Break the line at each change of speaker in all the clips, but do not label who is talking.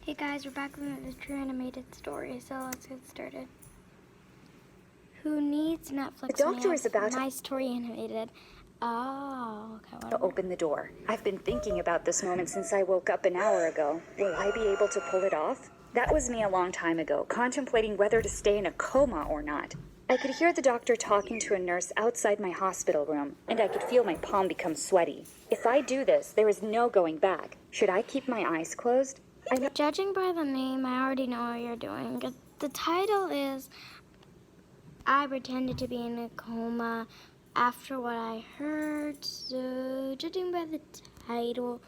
Hey guys, we're back with the true animated story, so let's get started. Who needs Netflix?
The doctor is about
my story animated. Oh, okay.
To open the door. I've been thinking about this moment since I woke up an hour ago. Will I be able to pull it off? That was me a long time ago, contemplating whether to stay in a coma or not. I could hear the doctor talking to a nurse outside my hospital room, and I could feel my palm become sweaty. If I do this, there is no going back. Should I keep my eyes closed?
Judging by the name, I already know what you're doing. The title is I Pretended to Be in a Coma After What I Heard. So, judging by the title,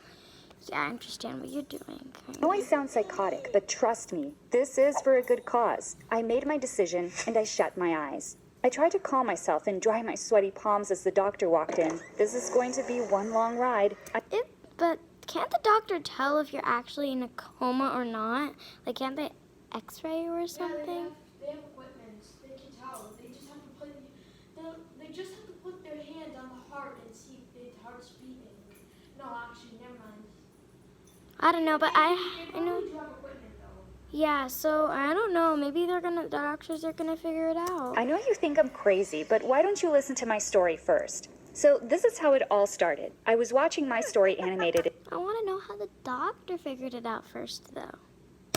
yeah, I understand what you're doing.
I know I sound psychotic, but trust me, this is for a good cause. I made my decision, and I shut my eyes. I tried to calm myself and dry my sweaty palms as the doctor walked in. This is going to be one long ride.
But can't the doctor tell if you're actually in a coma or not? Like, can't they x-ray you or something?
Yeah, they have equipment. They can tell. They just have to put their hand on the heart and see if the heart's beating. No, actually, never mind.
I don't know, but I know.
Do have equipment though.
Yeah, so I don't know. Maybe the doctors are gonna figure it out.
I know you think I'm crazy, but why don't you listen to my story first? So this is how it all started. I was watching my story animated
I want to know how the doctor figured it out first, though.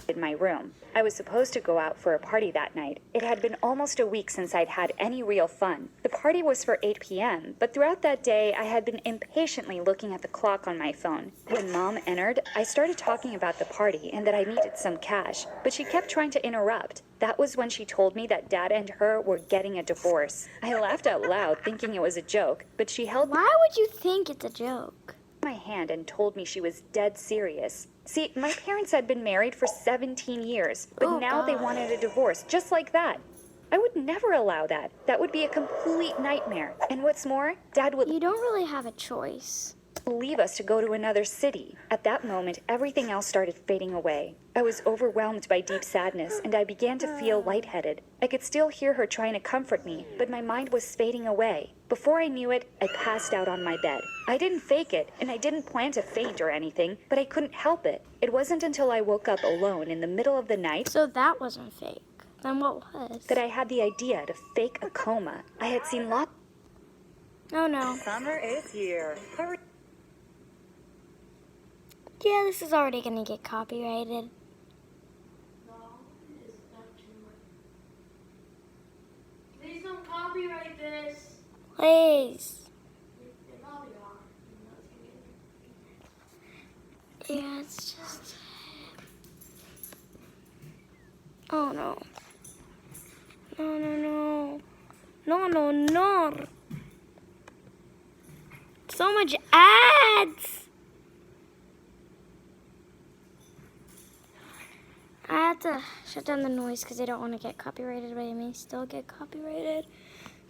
in my room. I was supposed to go out for a party that night. It had been almost a week since I'd had any real fun. The party was for 8 p.m., but throughout that day, I had been impatiently looking at the clock on my phone. When Mom entered, I started talking about the party and that I needed some cash, but she kept trying to interrupt. That was when she told me that Dad and her were getting a divorce. I laughed out loud, thinking it was a joke, but she held
Why would you think it's a joke?
my hand and told me she was dead serious. See, my parents had been married for 17 years, but
Oh,
now they
God.
wanted a divorce, just like that. I would never allow that. That would be a complete nightmare. And what's more, Dad would
You don't really have a choice.
leave us to go to another city. At that moment, everything else started fading away. I was overwhelmed by deep sadness, and I began to feel lightheaded. I could still hear her trying to comfort me, but my mind was fading away. Before I knew it, I passed out on my bed. I didn't fake it, and I didn't plan to faint or anything, but I couldn't help it. It wasn't until I woke up alone in the middle of the night
So that wasn't fake. Then what was?
that I had the idea to fake a coma. I had seen lots.
Oh no.
Summer is here. Hurry.
Yeah, this is already gonna get copyrighted.
No, it is not too much. Please don't copyright this.
Please.
They probably are. You know, it's gonna get-
Yeah, it's just... Oh no. No, no, no. No, no, no. So much ads. I had to shut down the noise because I don't want to get copyrighted, but I may still get copyrighted.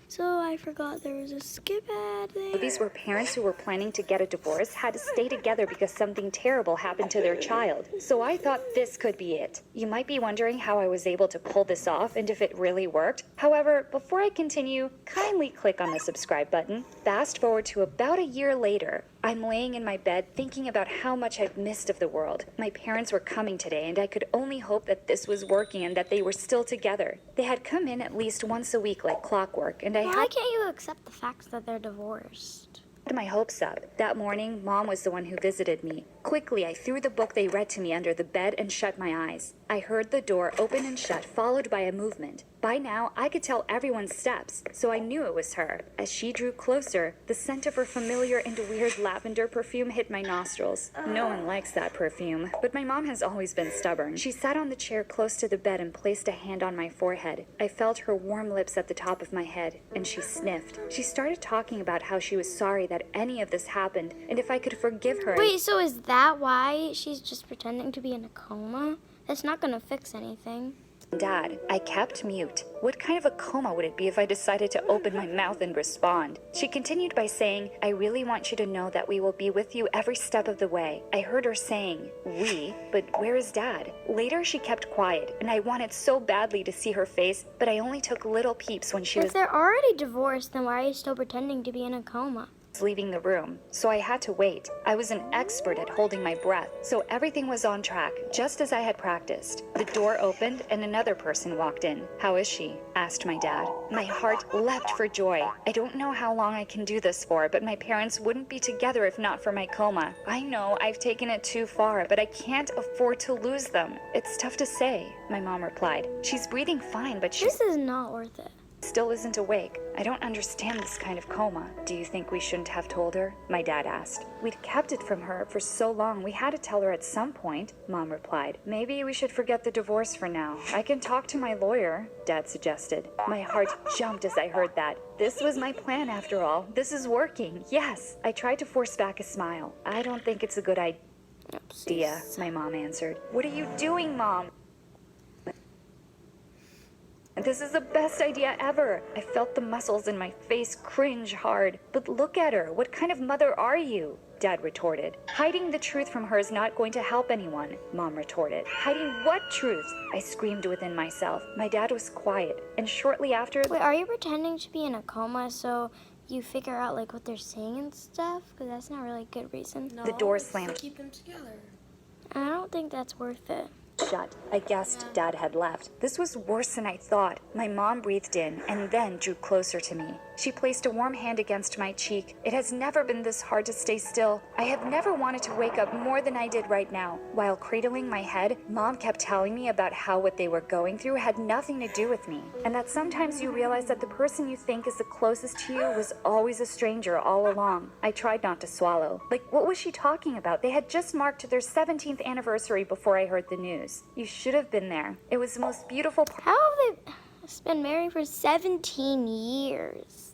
So I forgot there was a skip ad there.
These were parents who were planning to get a divorce, had to stay together because something terrible happened to their child. So I thought this could be it. You might be wondering how I was able to pull this off and if it really worked. However, before I continue, kindly click on the subscribe button. Fast forward to about a year later. I'm laying in my bed thinking about how much I've missed of the world. My parents were coming today, and I could only hope that this was working and that they were still together. They had come in at least once a week like clockwork, and I
Why
had
can't you accept the fact that they're divorced?
my hopes up. That morning, Mom was the one who visited me. Quickly, I threw the book they read to me under the bed and shut my eyes. I heard the door open and shut, followed by a movement. By now, I could tell everyone's steps, so I knew it was her. As she drew closer, the scent of her familiar and weird lavender perfume hit my nostrils. No one likes that perfume, but my mom has always been stubborn. She sat on the chair close to the bed and placed a hand on my forehead. I felt her warm lips at the top of my head, and she sniffed. She started talking about how she was sorry that any of this happened, and if I could forgive her.
Wait, so is that why she's just pretending to be in a coma? That's not gonna fix anything.
Dad, I kept mute. What kind of a coma would it be if I decided to open my mouth and respond? She continued by saying, I really want you to know that we will be with you every step of the way. I heard her saying, we, but where is Dad? Later, she kept quiet, and I wanted so badly to see her face, but I only took little peeps when she
If
was...
they're already divorced, then why are you still pretending to be in a coma?
leaving the room, so I had to wait. I was an expert at holding my breath, so everything was on track, just as I had practiced. The door opened and another person walked in. "How is she?" asked my dad. My heart leapt for joy. I don't know how long I can do this for, but my parents wouldn't be together if not for my coma. I know I've taken it too far, but I can't afford to lose them. It's tough to say, my mom replied. She's breathing fine, but she
This is not worth it.
still isn't awake. I don't understand this kind of coma. Do you think we shouldn't have told her? My dad asked. We'd kept it from her for so long, we had to tell her at some point, Mom replied. Maybe we should forget the divorce for now. I can talk to my lawyer, Dad suggested. My heart jumped as I heard that. This was my plan after all. This is working. Yes. I tried to force back a smile. I don't think it's a good idea, my mom answered. What are you doing, Mom? This is the best idea ever. I felt the muscles in my face cringe hard. But look at her. What kind of mother are you? Dad retorted. Hiding the truth from her is not going to help anyone, Mom retorted. Hiding what truth? I screamed within myself. My dad was quiet, and shortly after...
Wait, are you pretending to be in a coma so you figure out like what they're saying and stuff? Because that's not really a good reason.
No,
The door
it's to
slammed
keep them together.
I don't think that's worth it.
shut. I guessed Dad had left. This was worse than I thought. My mom breathed in and then drew closer to me. She placed a warm hand against my cheek. It has never been this hard to stay still. I have never wanted to wake up more than I did right now. While cradling my head, Mom kept telling me about how what they were going through had nothing to do with me, and that sometimes you realize that the person you think is the closest to you was always a stranger all along. I tried not to swallow. Like, what was she talking about? They had just marked their 17th anniversary before I heard the news. You should have been there. It was the most beautiful part.
How have they been married for 17 years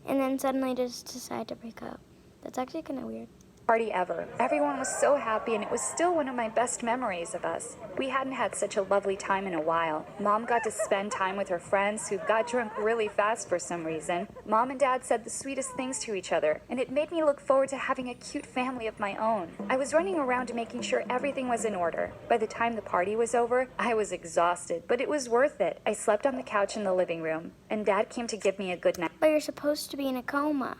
and then suddenly just decide to break up? That's actually kind of weird.
Party ever. Everyone was so happy, and it was still one of my best memories of us. We hadn't had such a lovely time in a while. Mom got to spend time with her friends who got drunk really fast for some reason. Mom and Dad said the sweetest things to each other, and it made me look forward to having a cute family of my own. I was running around making sure everything was in order. By the time the party was over, I was exhausted, but it was worth it. I slept on the couch in the living room, and Dad came to give me a good night.
But you're supposed to be in a coma.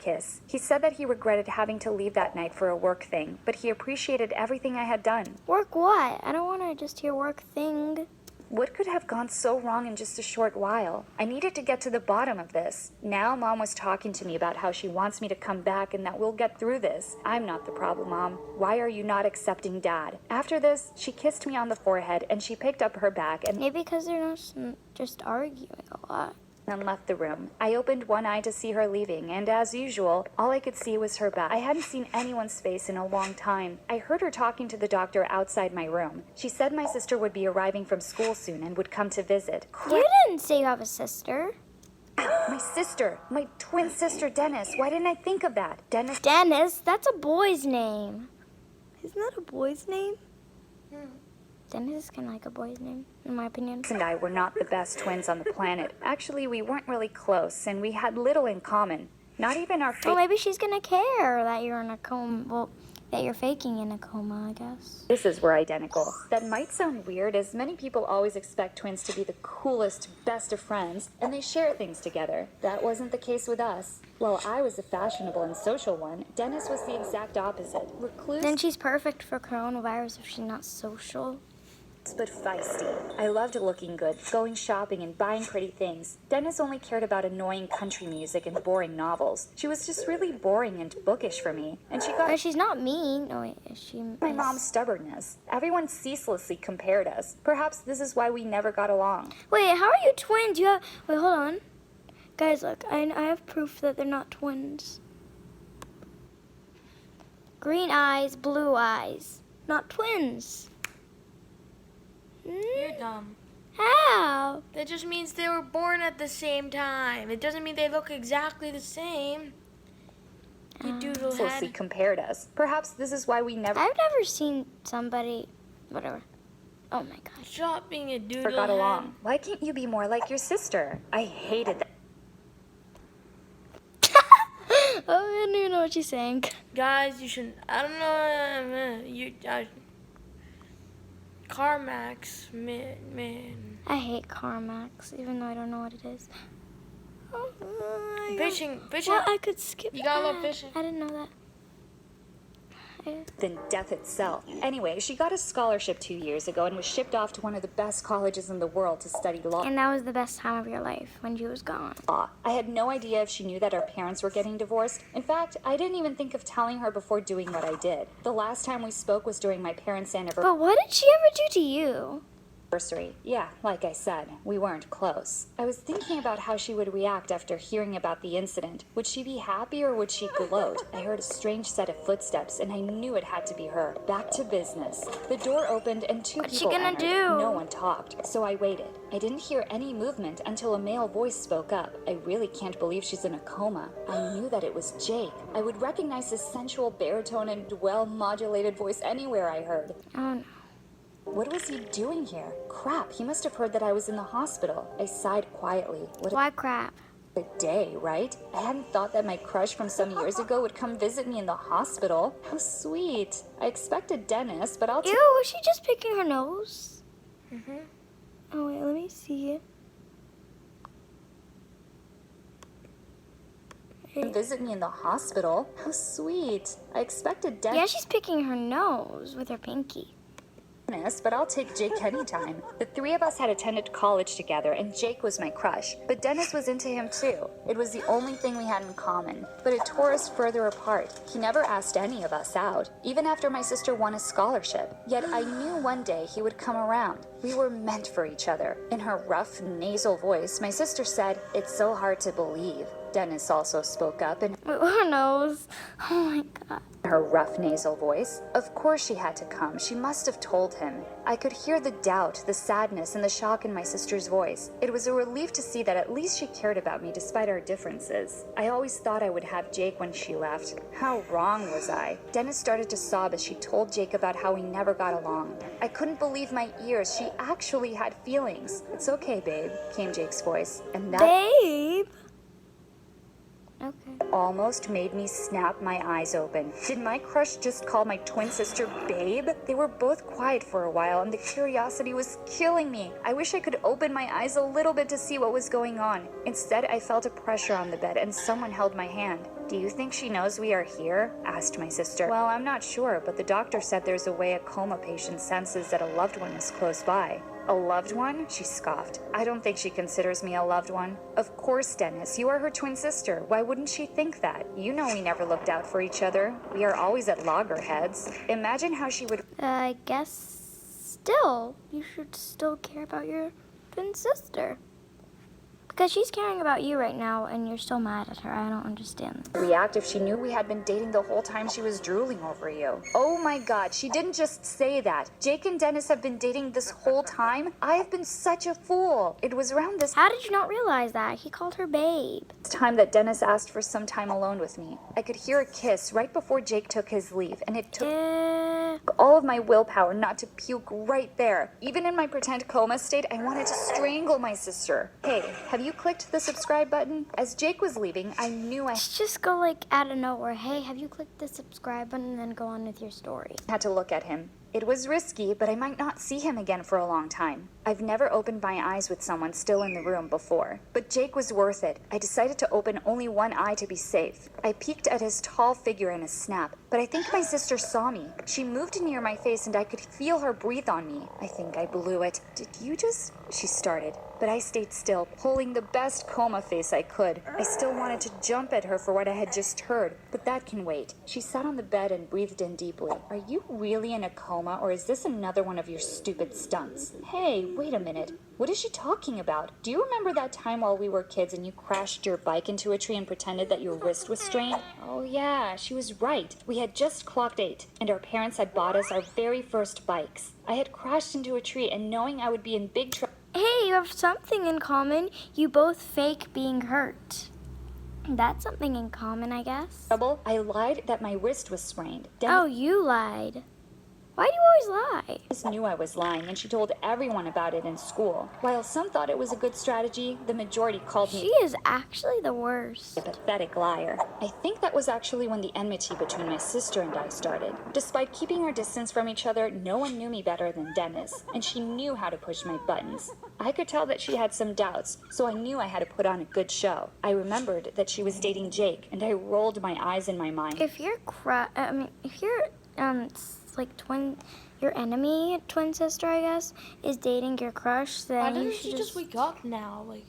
Kiss. He said that he regretted having to leave that night for a work thing, but he appreciated everything I had done.
Work what? I don't want to just hear work thing.
What could have gone so wrong in just a short while? I needed to get to the bottom of this. Now Mom was talking to me about how she wants me to come back and that we'll get through this. I'm not the problem, Mom. Why are you not accepting Dad? After this, she kissed me on the forehead and she picked up her bag and
Maybe because they're not just arguing a lot.
and left the room. I opened one eye to see her leaving, and as usual, all I could see was her back. I hadn't seen anyone's face in a long time. I heard her talking to the doctor outside my room. She said my sister would be arriving from school soon and would come to visit.
You didn't say you have a sister.
My sister! My twin sister, Dennis! Why didn't I think of that? Dennis...
Dennis? That's a boy's name. Isn't that a boy's name? Dennis is kind of like a boy's name, in my opinion.
and I were not the best twins on the planet. Actually, we weren't really close, and we had little in common. Not even our
Well, maybe she's gonna care that you're in a coma. Well, that you're faking in a coma, I guess.
faces were identical. That might sound weird, as many people always expect twins to be the coolest, best of friends, and they share things together. That wasn't the case with us. While I was the fashionable and social one, Dennis was the exact opposite. Recluse,
Then she's perfect for coronavirus if she's not social.
but feisty. I loved looking good, going shopping and buying pretty things. Dennis only cared about annoying country music and boring novels. She was just really boring and bookish for me, and she got
But she's not mean. No, wait, is she?
my mom's stubbornness. Everyone ceaselessly compared us. Perhaps this is why we never got along.
Wait, how are you twins? You have. Wait, hold on. Guys, look, I have proof that they're not twins. Green eyes, blue eyes. Not twins.
You're dumb.
How?
That just means they were born at the same time. It doesn't mean they look exactly the same. You doodle
Closely
head.
compared us. Perhaps this is why we never
I've never seen somebody. Whatever. Oh my gosh.
Stop being a doodle
got
head.
along. Why can't you be more like your sister? I hated that.
Oh, I don't even know what she's saying.
Guys, you shouldn't. I don't know. CarMax, man.
I hate CarMax, even though I don't know what it is.
Fishing.
Well, I could skip
You gotta love
that.
fishing.
I didn't know that.
Than death itself. Anyway, she got a scholarship 2 years ago and was shipped off to one of the best colleges in the world to study law.
And that was the best time of your life, when she was gone.
I had no idea if she knew that our parents were getting divorced. In fact, I didn't even think of telling her before doing what I did. The last time we spoke was during my parents' anniversary.
But what did she ever do to you?
Yeah, like I said, we weren't close. I was thinking about how she would react after hearing about the incident. Would she be happy or would she gloat? I heard a strange set of footsteps and I knew it had to be her. Back to business. The door opened and two
What's she
people
gonna
entered.
do?
No one talked, so I waited. I didn't hear any movement until a male voice spoke up. I really can't believe she's in a coma. I knew that it was Jake. I would recognize his sensual baritone and well-modulated voice anywhere I heard.
Oh, no.
What was he doing here? Crap, he must have heard that I was in the hospital. I sighed quietly. What
Why crap?
a day, right? I hadn't thought that my crush from some years ago would come visit me in the hospital. How sweet. I expected Dennis, but I'll
Ew, was she just picking her nose?
Mm-hmm.
Oh, wait, let me see.
visit me in the hospital. How sweet. I expected Dennis.
Yeah, she's picking her nose with her pinky.
But I'll take Jake anytime. The three of us had attended college together, and Jake was my crush. But Dennis was into him too. It was the only thing we had in common. But it tore us further apart. He never asked any of us out, even after my sister won a scholarship. Yet I knew one day he would come around. We were meant for each other. In her rough, nasal voice, my sister said, "It's so hard to believe." Dennis also spoke up in
Her nose. Oh my god.
her rough nasal voice. Of course she had to come. She must have told him. I could hear the doubt, the sadness, and the shock in my sister's voice. It was a relief to see that at least she cared about me despite our differences. I always thought I would have Jake when she left. How wrong was I? Dennis started to sob as she told Jake about how we never got along. I couldn't believe my ears. She actually had feelings. "It's okay, babe," came Jake's voice. And that
Babe. Okay.
almost made me snap my eyes open. Did my crush just call my twin sister babe? They were both quiet for a while and the curiosity was killing me. I wish I could open my eyes a little bit to see what was going on. Instead, I felt a pressure on the bed and someone held my hand. "Do you think she knows we are here?" asked my sister. "Well, I'm not sure, but the doctor said there's a way a coma patient senses that a loved one is close by." "A loved one?" she scoffed. "I don't think she considers me a loved one." "Of course, Dennis. You are her twin sister. Why wouldn't she think that? You know we never looked out for each other. We are always at loggerheads. Imagine how she would..."
I guess still, you should still care about your twin sister. Because she's caring about you right now and you're still mad at her. I don't understand.
react if she knew we had been dating the whole time she was drooling over you. Oh my god, she didn't just say that. Jake and Dennis have been dating this whole time? I have been such a fool. It was around this
How did you not realize that? He called her babe.
time that Dennis asked for some time alone with me. I could hear a kiss right before Jake took his leave, and it took all of my willpower not to puke right there. Even in my pretend coma state, I wanted to strangle my sister. Hey, have you clicked the subscribe button? As Jake was leaving, I knew I
Just go like out of nowhere. Hey, have you clicked the subscribe button and then go on with your story?
had to look at him. It was risky, but I might not see him again for a long time. I've never opened my eyes with someone still in the room before. But Jake was worth it. I decided to open only one eye to be safe. I peeked at his tall figure in a snap, but I think my sister saw me. She moved near my face and I could feel her breathe on me. I think I blew it. "Did you just..." she started. But I stayed still, pulling the best coma face I could. I still wanted to jump at her for what I had just heard, but that can wait. She sat on the bed and breathed in deeply. "Are you really in a coma, or is this another one of your stupid stunts?" "Hey, wait a minute. What is she talking about? Do you remember that time while we were kids and you crashed your bike into a tree and pretended that your wrist was strained?" "Oh yeah, she was right. We had just clocked 8, and our parents had bought us our very first bikes. I had crashed into a tree, and knowing I would be in big trouble..."
Hey, you have something in common. You both fake being hurt. That's something in common, I guess.
I lied that my wrist was sprained.
Oh, you lied. Why do you always lie?
Just knew I was lying, and she told everyone about it in school. While some thought it was a good strategy, the majority called
She
me
is actually the
a
worst.
pathetic liar. I think that was actually when the enmity between my sister and I started. Despite keeping our distance from each other, no one knew me better than Dennis, and she knew how to push my buttons. I could tell that she had some doubts, so I knew I had to put on a good show. I remembered that she was dating Jake, and I rolled my eyes in my mind.
If you're like your enemy twin sister, I guess, is dating your crush, then
Why
you
doesn't
should
she just wake up now? Like,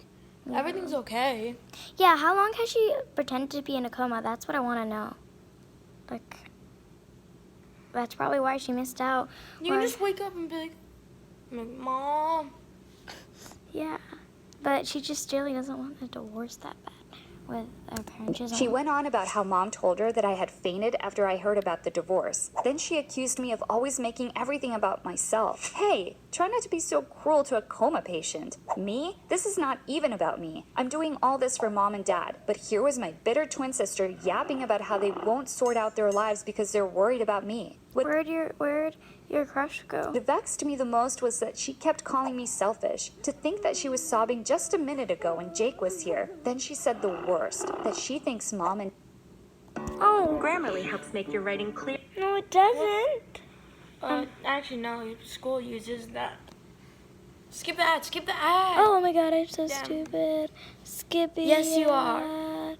everything's okay.
Yeah, how long has she pretended to be in a coma? That's what I want to know. Like, that's probably why she missed out.
You can just wake up and be like, Mom.
Yeah, but she just really doesn't want a divorce that bad with her parents.
She went on about how Mom told her that I had fainted after I heard about the divorce. Then she accused me of always making everything about myself. Hey, try not to be so cruel to a coma patient. Me? This is not even about me. I'm doing all this for Mom and Dad. But here was my bitter twin sister yapping about how they won't sort out their lives because they're worried about me.
Where'd your crush go?
What vexed me the most was that she kept calling me selfish. To think that she was sobbing just a minute ago when Jake was here. Then she said the worst, that she thinks Mom and
Oh,
Grammarly helps make your writing clear.
no, it doesn't.
Actually, no. School uses that. Skip the ad. Skip the ad.
Oh my god, I'm so
Damn.
stupid. Skippy.
Yes, you are.
ad.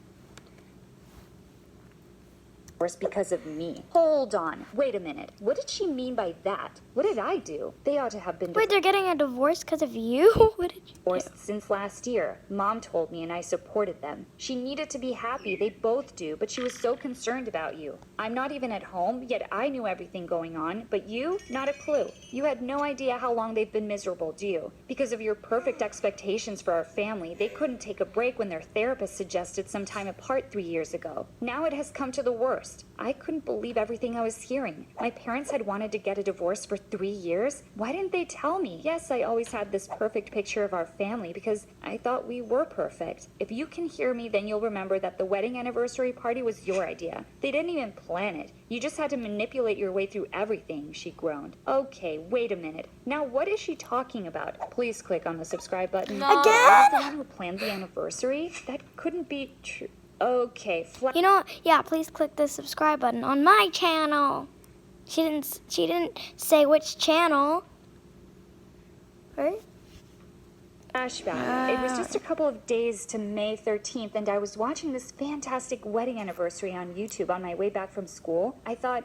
divorce because of me. Hold on. Wait a minute. What did she mean by that? What did I do? They ought to have been
Wait, they're getting a divorce because of you? What did you do?
divorced since last year. Mom told me and I supported them. She needed to be happy. They both do, but she was so concerned about you. I'm not even at home, yet I knew everything going on, but you? Not a clue. You had no idea how long they've been miserable, do you? Because of your perfect expectations for our family, they couldn't take a break when their therapist suggested some time apart 3 years ago. Now it has come to the worst. I couldn't believe everything I was hearing. My parents had wanted to get a divorce for 3 years. Why didn't they tell me? Yes, I always had this perfect picture of our family because I thought we were perfect. If you can hear me, then you'll remember that the wedding anniversary party was your idea. They didn't even plan it. You just had to manipulate your way through everything, she groaned. Okay, wait a minute. Now what is she talking about? Please click on the subscribe button.
No.
Again?
I was the one who planned the anniversary? That couldn't be true. Okay,
You know, yeah, please click the subscribe button on my channel. She didn't say which channel. Right?
flashback. It was just a couple of days to May 13th, and I was watching this fantastic wedding anniversary on YouTube on my way back from school. I thought,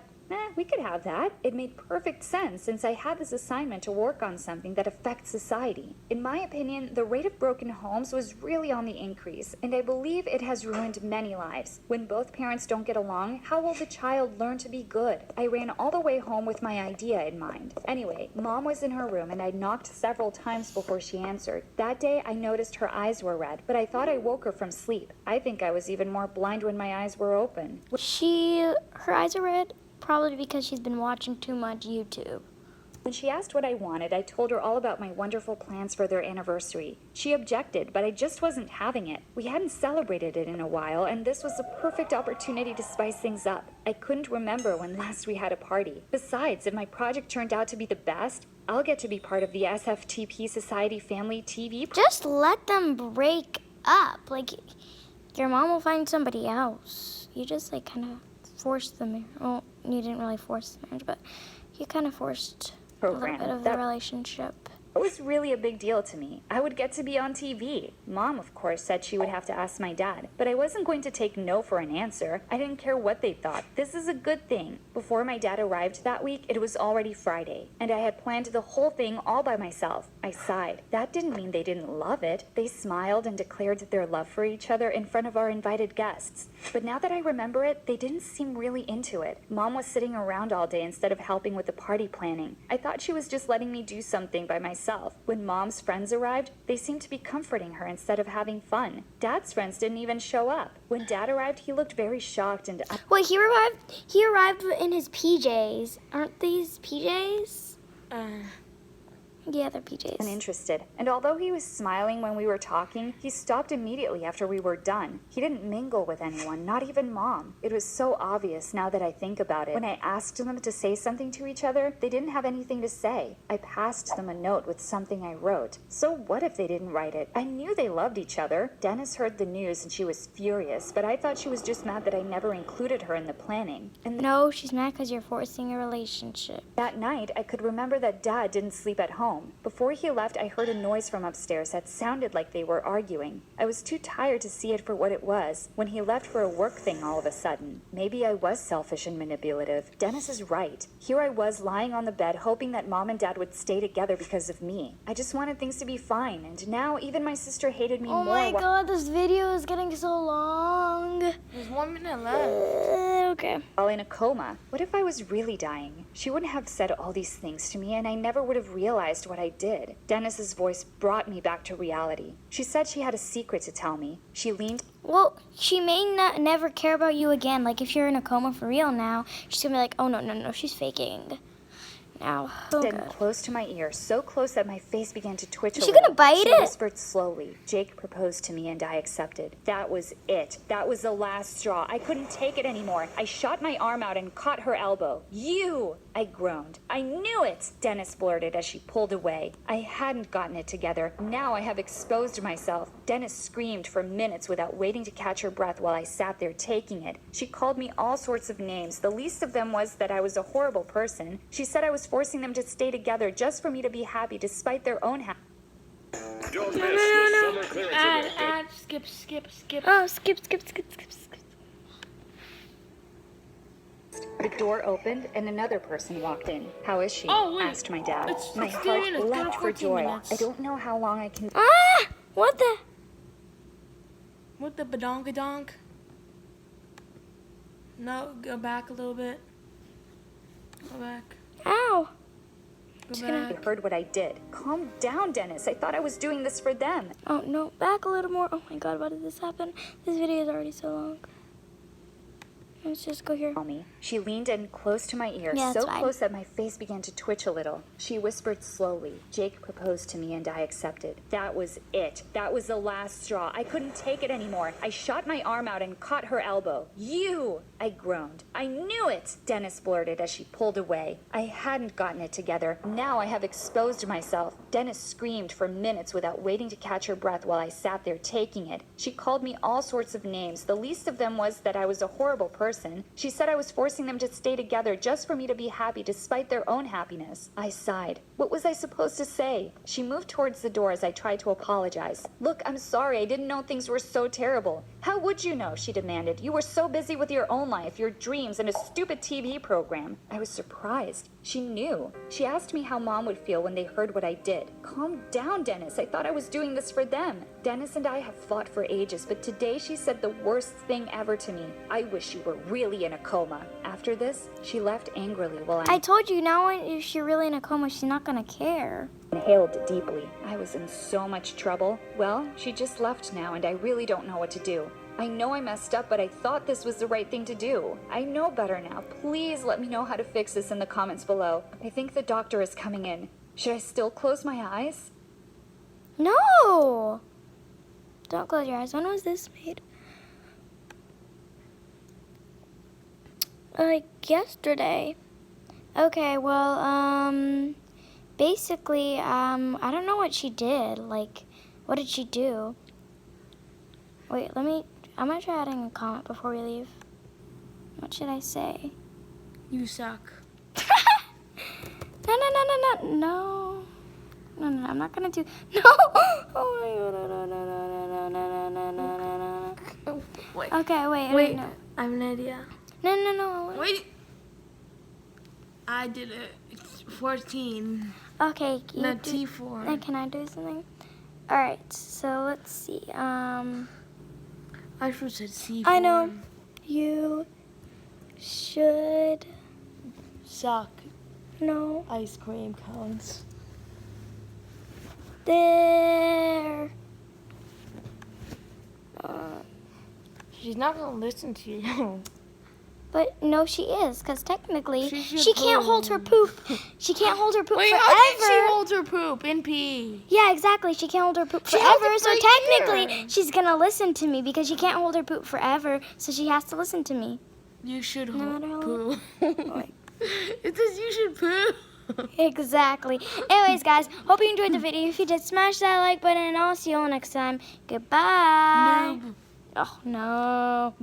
we could have that. It made perfect sense since I had this assignment to work on something that affects society. In my opinion, the rate of broken homes was really on the increase, and I believe it has ruined many lives. When both parents don't get along, how will the child learn to be good? I ran all the way home with my idea in mind. Anyway, Mom was in her room, and I knocked several times before she answered. That day, I noticed her eyes were red, but I thought I woke her from sleep. I think I was even more blind when my eyes were open.
Her eyes are red, probably because she's been watching too much YouTube.
When she asked what I wanted, I told her all about my wonderful plans for their anniversary. She objected, but I just wasn't having it. We hadn't celebrated it in a while, and this was a perfect opportunity to spice things up. I couldn't remember when last we had a party. Besides, if my project turned out to be the best, I'll get to be part of the SFTP Society Family TV.
Just let them break up. Like, your mom will find somebody else. You just, kind of forced the marriage. Well, you didn't really force the marriage, but you kind of forced a little bit of the relationship.
It was really a big deal to me. I would get to be on TV. Mom, of course, said she would have to ask my dad, but I wasn't going to take no for an answer. I didn't care what they thought. This is a good thing. Before my dad arrived that week, it was already Friday, and I had planned the whole thing all by myself. I sighed. That didn't mean they didn't love it. They smiled and declared their love for each other in front of our invited guests. But now that I remember it, they didn't seem really into it. Mom was sitting around all day instead of helping with the party planning. I thought she was just letting me do something by myself. When Mom's friends arrived, they seemed to be comforting her instead of having fun. Dad's friends didn't even show up. When Dad arrived, he looked very shocked and...
Wait, he arrived in his PJs. Aren't these PJs? Yeah, they're PJs.
Uninterested. And although he was smiling when we were talking, he stopped immediately after we were done. He didn't mingle with anyone, not even Mom. It was so obvious now that I think about it. When I asked them to say something to each other, they didn't have anything to say. I passed them a note with something I wrote. So what if they didn't write it? I knew they loved each other. Dennis heard the news and she was furious, but I thought she was just mad that I never included her in the planning. And
No, she's mad because you're forcing a relationship.
that night, I could remember that Dad didn't sleep at home. Before he left, I heard a noise from upstairs that sounded like they were arguing. I was too tired to see it for what it was. When he left for a work thing all of a sudden, maybe I was selfish and manipulative. Dennis is right. Here I was lying on the bed hoping that Mom and Dad would stay together because of me. I just wanted things to be fine, and now even my sister hated me
Oh
more.
my god, this video is getting so long.
There's 1 minute left.
Okay.
While in a coma. What if I was really dying? She wouldn't have said all these things to me, and I never would have realized what I did. Dennis's voice brought me back to reality. She said she had a secret to tell me. She leaned
Well, she may not never care about you again. Like, if you're in a coma for real now, she's gonna be like, oh, no, she's faking. Now, oh,
in
God.
close to my ear, so close that my face began to twitch
Is
a
she
little.
gonna bite
She
it?
whispered slowly. Jake proposed to me and I accepted. That was it. That was the last straw. I couldn't take it anymore. I shot my arm out and caught her elbow. You! I groaned. I knew it! Dennis blurted as she pulled away. I hadn't gotten it together. Now I have exposed myself. Dennis screamed for minutes without waiting to catch her breath while I sat there taking it. She called me all sorts of names. The least of them was that I was a horrible person. She said I was forcing them to stay together just for me to be happy despite their own happiness.
Don't miss the summer clearance event.
Add, skip.
Oh, skip.
The door opened and another person walked in. How is she?
Oh, wait.
Asked my dad.
It's
My
16
heart
minutes. Go to
leapt for
14
joy.
minutes.
I don't know how long I can.
Ah! What the?
With the badongadonk. No, go back a little bit. Go back.
Ow.
Go
I
back.
heard what I did. Calm down, Dennis. I thought I was doing this for them.
Oh, no. Back a little more. Oh, my God. Why did this happen? This video is already so long. Let's just go here.
Call me. She leaned in close to my ear,
Yeah, that's
so
fine.
close that my face began to twitch a little. She whispered slowly. Jake proposed to me and I accepted. That was it. That was the last straw. I couldn't take it anymore. I shot my arm out and caught her elbow. You! I groaned. I knew it! Dennis blurted as she pulled away. I hadn't gotten it together. Now I have exposed myself. Dennis screamed for minutes without waiting to catch her breath while I sat there taking it. She called me all sorts of names. The least of them was that I was a horrible person. She said I was forcing them to stay together just for me to be happy despite their own happiness. I sighed. What was I supposed to say? She moved towards the door as I tried to apologize. Look, I'm sorry. I didn't know things were so terrible. How would you know? She demanded. You were so busy with your own life, your dreams, and a stupid TV program. I was surprised. She knew. She asked me how Mom would feel when they heard what I did. Calm down, Dennis. I thought I was doing this for them. Dennis and I have fought for ages, but today she said the worst thing ever to me. I wish you were really in a coma. After this, she left angrily while
I told you, now if she's really in a coma, she's not gonna care.
inhaled deeply. I was in so much trouble. Well, she just left now, and I really don't know what to do. I know I messed up, but I thought this was the right thing to do. I know better now. Please let me know how to fix this in the comments below. I think the doctor is coming in. Should I still close my eyes?
No! Don't close your eyes. When was this made? Like yesterday. Okay, well, basically, I don't know what she did. Like, what did she do? Wait, I'm gonna try adding a comment before we leave. What should I say?
You suck.
No, I'm not gonna do, no! Oh my God, no.
Oh, wait.
Okay, wait, no.
I have an idea.
No.
Wait. I did it. It's 14.
Okay,
Not T4.
Can I do something? Alright, so let's see.
I should have said C4.
I know. You should
Suck.
know.
Ice cream cones.
There.
She's not gonna listen to you.
But no, she is, because technically
She should
she can't hold her poop. She can't hold her poop
Wait,
forever.
how can she hold her poop and pee?
Yeah, exactly. She can't hold her poop
She has
forever,
it
so
right
technically
here.
she's gonna listen to me because she can't hold her poop forever, so she has to listen to me.
You should
No
hold
matter how-
poop.
Wait.
It says you should poop.
Exactly. Anyways, guys, hope you enjoyed the video. If you did, smash that like button, and I'll see you all next time. Goodbye.
Noob.
Oh no.